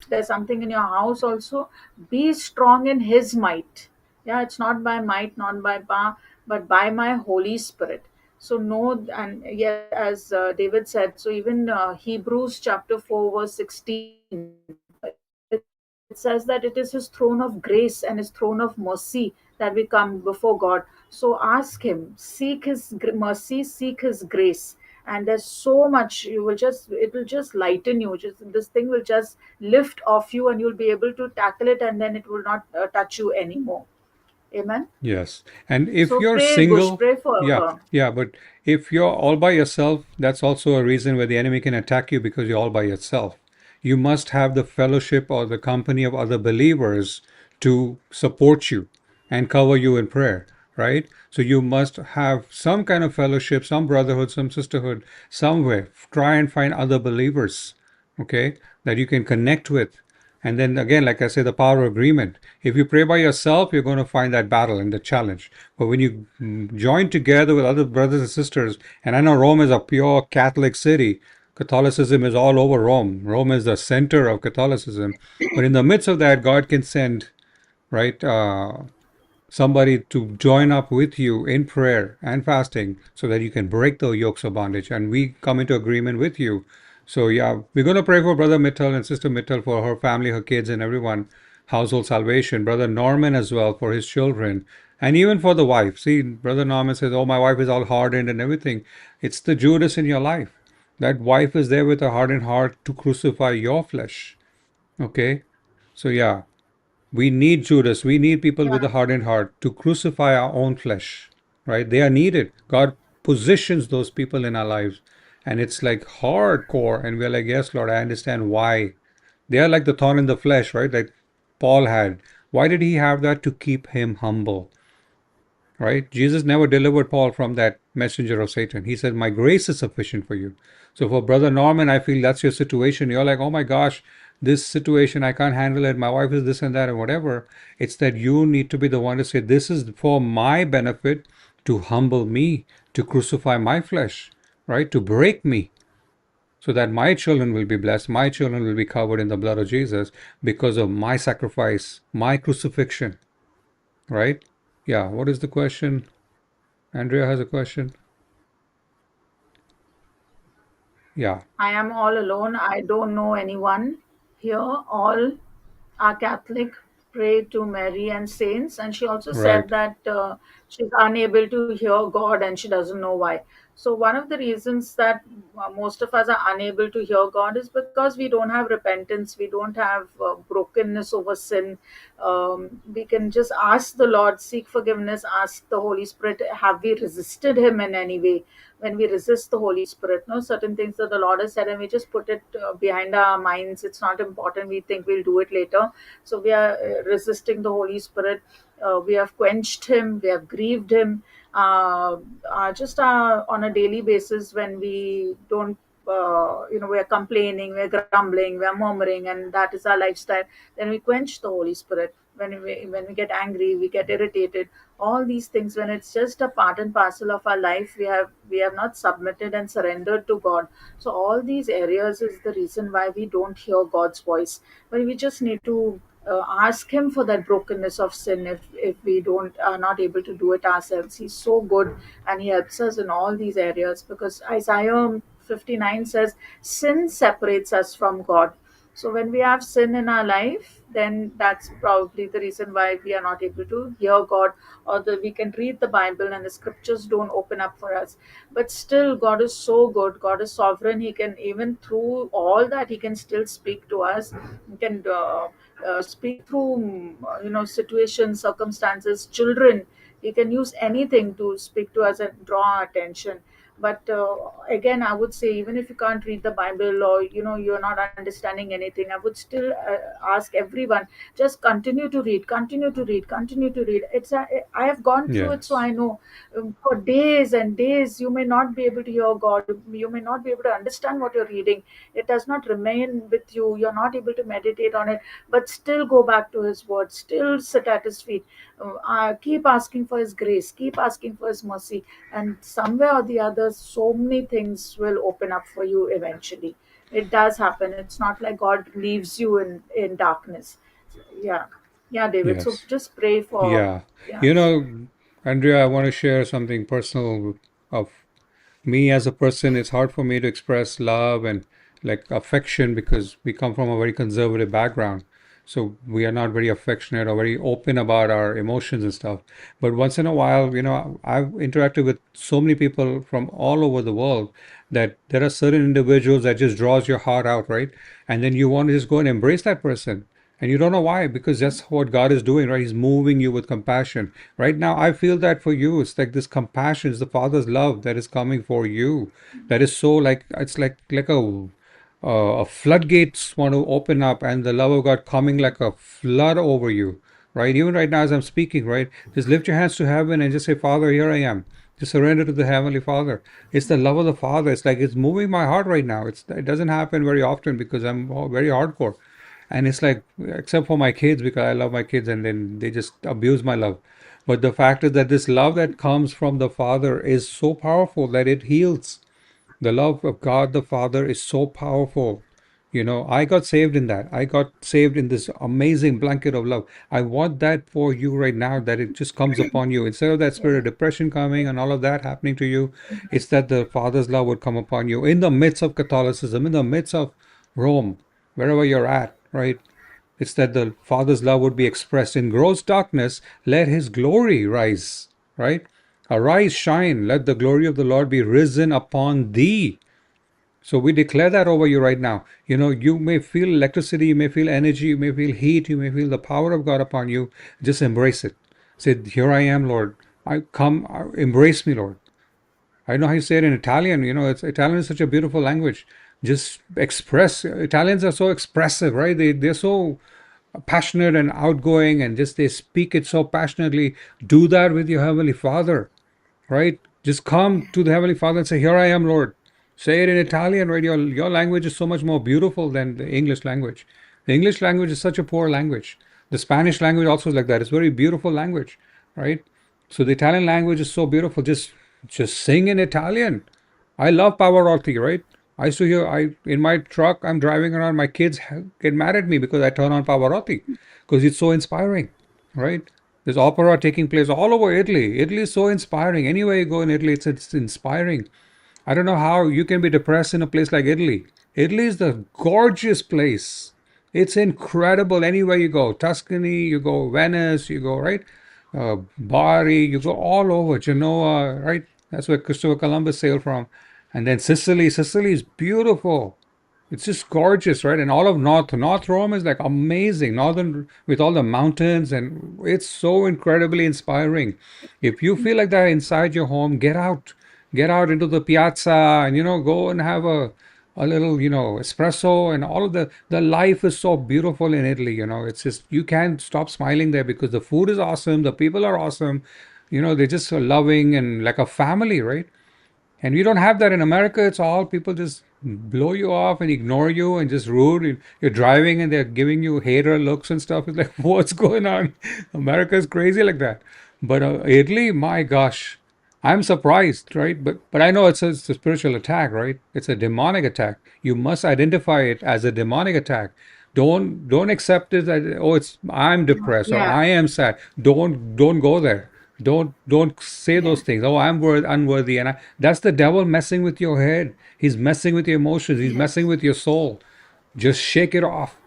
there's something in your house also, be strong in his might. Yeah, it's not by might, not by power, but by my Holy Spirit. So know, and yes, as David said, so even Hebrews chapter 4 verse 16, it says that it is his throne of grace and his throne of mercy that we come before God. So ask him, seek his mercy, seek his grace, and there's so much, you will just, it will just lighten you, just this thing will just lift off you, and you'll be able to tackle it, and then it will not touch you anymore. Amen. Yes. And if So you're pray, Gush, single, pray for yeah, her. yeah, but if you're all by yourself, that's also a reason where the enemy can attack you because you're all by yourself. You must have the fellowship or the company of other believers to support you and cover you in prayer, right? So you must have some kind of fellowship, some brotherhood, some sisterhood, somewhere. Try and find other believers, okay, that you can connect with. And then again, like I say, the power of agreement. If you pray by yourself, you're going to find that battle and the challenge. But when you join together with other brothers and sisters, and I know Rome is a pure Catholic city, Catholicism is all over Rome. Rome is the center of Catholicism. But in the midst of that, God can send, right, somebody to join up with you in prayer and fasting so that you can break the yokes of bondage. And we come into agreement with you. So, yeah, we're going to pray for Brother Mittal and Sister Mittal for her family, her kids, and everyone, household salvation. Brother Norman as well for his children, and even for the wife. See, Brother Norman says, "Oh, my wife is all hardened and everything." It's the Judas in your life. That wife is there with a hardened heart to crucify your flesh. Okay? So, yeah, we need Judas. We need people with a Yeah. hardened heart to crucify our own flesh, right? They are needed. God positions those people in our lives. And it's like hardcore. And we're like, yes, Lord, I understand why. They are like the thorn in the flesh, right? Like Paul had. Why did he have that? To keep him humble, right? Jesus never delivered Paul from that messenger of Satan. He said, "My grace is sufficient for you." So for Brother Norman, I feel that's your situation. You're like, "Oh my gosh, this situation, I can't handle it. My wife is this and that and whatever." It's that you need to be the one to say, "This is for my benefit, to humble me, to crucify my flesh, right? To break me, so that my children will be blessed. My children will be covered in the blood of Jesus because of my sacrifice, my crucifixion," right? Yeah, what is the question? Andrea has a question. Yeah, I am all alone. I don't know anyone here. All are Catholic, pray to Mary and saints. And she also said right. that she's unable to hear God and she doesn't know why. So, one of the reasons that most of us are unable to hear God is because we don't have repentance, we don't have brokenness over sin. We can just ask the Lord, seek forgiveness, ask the Holy Spirit, have we resisted Him in any way? When we resist the Holy Spirit, no, certain things that the Lord has said, and we just put it behind our minds. It's not important. We think we'll do it later. So we are resisting the Holy Spirit. We have quenched Him. We have grieved Him. Just on a daily basis, when we don't, we're complaining, we're grumbling, we're murmuring, and that is our lifestyle. Then we quench the Holy Spirit. When we get angry, we get irritated, all these things, when it's just a part and parcel of our life, we have not submitted and surrendered to God. So all these areas is the reason why we don't hear God's voice. But we just need to ask Him for that brokenness of sin. If we don't are not able to do it ourselves, He's so good, and He helps us in all these areas, because Isaiah 59 says sin separates us from God. So when we have sin in our life, then that's probably the reason why we are not able to hear God, or that we can read the Bible and the scriptures don't open up for us. But still, God is so good. God is sovereign. He can, even through all that, He can still speak to us. He can speak through, situations, circumstances, children. He can use anything to speak to us and draw our attention. But again, I would say, even if you can't read the Bible, or you're not understanding anything, I would still ask everyone, just continue to read, continue to read, continue to read. I have gone through it, so Yes. I know. For days and days you may not be able to hear God, you may not be able to understand what you're reading. It does not remain with you, you're not able to meditate on it, but still go back to His word, still sit at His feet. Keep asking for His grace, keep asking for His mercy, and somewhere or the other, so many things will open up for you eventually. It does happen. It's not like God leaves you in darkness. Yeah, yeah, David. So Yes. just pray for, Yeah. yeah. You know, Andrea, I want to share something personal of me as a person. It's hard for me to express love and like affection because we come from a very conservative background. So we are not very affectionate or very open about our emotions and stuff. But once in a while, I've interacted with so many people from all over the world that there are certain individuals that just draws your heart out, right? And then you want to just go and embrace that person. And you don't know why, because that's what God is doing, right? He's moving you with compassion. Right now, I feel that for you. It's like this compassion is the Father's love that is coming for you. That is so like, it's like a floodgates want to open up and the love of God coming like a flood over you, right? Even right now as I'm speaking, right? Just lift your hands to heaven and just say, Father, here I am. Just surrender to the Heavenly Father. It's the love of the Father. It's like it's moving my heart right now. It doesn't happen very often because I'm very hardcore. And it's like, except for my kids, because I love my kids and then they just abuse my love. But the fact is that this love that comes from the Father is so powerful that it heals. The love of God the Father is so powerful. I got saved in that. I got saved in this amazing blanket of love. I want that for you right now, that it just comes upon you. Instead of that spirit of depression coming and all of that happening to you, it's that the Father's love would come upon you in the midst of Catholicism, in the midst of Rome, wherever you're at, right? It's that the Father's love would be expressed in gross darkness. Let His glory rise, right? Arise, shine. Let the glory of the Lord be risen upon thee. So we declare that over you right now. You may feel electricity, you may feel energy, you may feel heat, you may feel the power of God upon you. Just embrace it. Say, here I am, Lord. I come, embrace me, Lord. I know how you say it in Italian. Italian is such a beautiful language. Just express. Italians are so expressive, right? They're so passionate and outgoing, and just they speak it so passionately. Do that with your Heavenly Father, right? Just come to the Heavenly Father and say, here I am, Lord. Say it in Italian, right? Your language is so much more beautiful than the English language. The English language is such a poor language. The Spanish language also is like that. It's a very beautiful language, right? So the Italian language is so beautiful. Just sing in Italian. I love Pavarotti, right? I used to hear, I in my truck, I'm driving around, my kids get mad at me because I turn on Pavarotti because it's so inspiring, right? There's opera taking place all over Italy. Italy is so inspiring. Anywhere you go in Italy, it's inspiring. I don't know how you can be depressed in a place like Italy. Italy is the gorgeous place. It's incredible anywhere you go. Tuscany, you go Venice, you go, right? Bari, you go all over. Genoa, right? That's where Christopher Columbus sailed from. And then Sicily. Sicily is beautiful. It's just gorgeous, right? And all of North Rome is like amazing. Northern with all the mountains, and it's so incredibly inspiring. If you feel like that inside your home, get out into the piazza, and go and have a little espresso, and all of the life is so beautiful in Italy. It's just you can't stop smiling there because the food is awesome, the people are awesome. They're just so loving and like a family, right? And we don't have that in America. It's all people just blow you off and ignore you and just rude. You're driving and they're giving you hater looks and stuff. It's like, what's going on? America is crazy like that. But Italy, my gosh, I'm surprised, right? But I know it's a spiritual attack, right? It's a demonic attack. You must identify it as a demonic attack. Don't accept it that, oh, it's I'm depressed or Yeah, I am sad. Don't go there. Don't say yeah, those things. Oh, I'm unworthy, and that's the devil messing with your head. He's messing with your emotions. He's messing yes, with your soul. Just shake it off.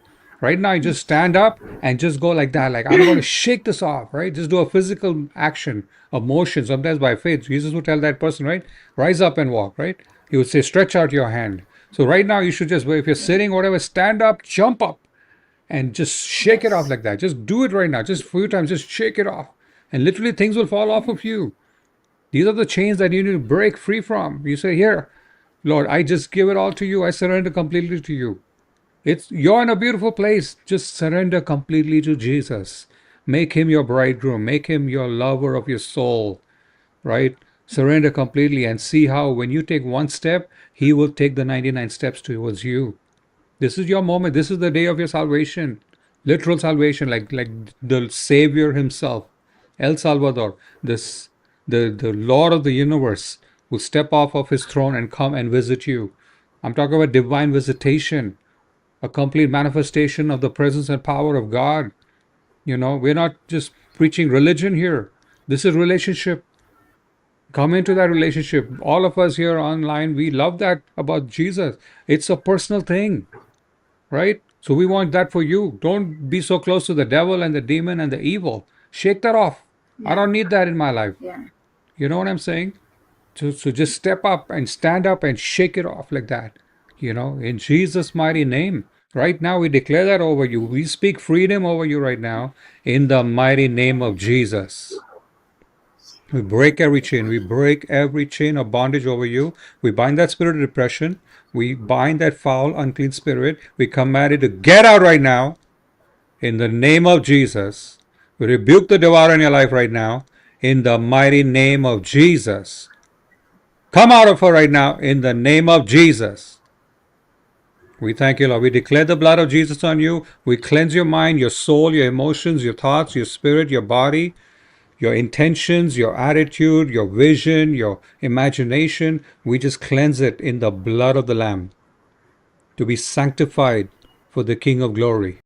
Right now, you just stand up and just go like that. Like, I'm going to shake this off, right? Just do a physical action of motion, sometimes by faith. Jesus would tell that person, right? Rise up and walk, right? He would say, stretch out your hand. So, right now, you should just, if you're sitting, whatever, stand up, jump up, and just shake it off yes, like that. Just do it right now. Just a few times, just shake it off. And literally, things will fall off of you. These are the chains that you need to break free from. You say, here, Lord, I just give it all to you. I surrender completely to you. You're in a beautiful place. Just surrender completely to Jesus. Make him your bridegroom. Make him your lover of your soul, right? Surrender completely and see how when you take one step, he will take the 99 steps towards you. This is your moment. This is the day of your salvation. Literal salvation, like the Savior himself, El Salvador, this the Lord of the universe will step off of his throne and come and visit you. I'm talking about divine visitation, a complete manifestation of the presence and power of God. We're not just preaching religion here. This is relationship. Come into that relationship. All of us here online, we love that about Jesus. It's a personal thing, right? So we want that for you. Don't be so close to the devil and the demon and the evil. Shake that off. I Yeah. don't need that in my life. Yeah. You know what I'm saying? So just step up and stand up and shake it off like that. In Jesus' mighty name. Right now, we declare that over you. We speak freedom over you right now in the mighty name of Jesus. We break every chain. We break every chain of bondage over you. We bind that spirit of depression. We bind that foul, unclean spirit. We command it to get out right now in the name of Jesus. We rebuke the devourer in your life right now in the mighty name of Jesus. Come out of her right now in the name of Jesus. We thank you, Lord. We declare the blood of Jesus on you. We cleanse your mind, your soul, your emotions, your thoughts, your spirit, your body, your intentions, your attitude, your vision, your imagination. We just cleanse it in the blood of the Lamb to be sanctified for the King of glory.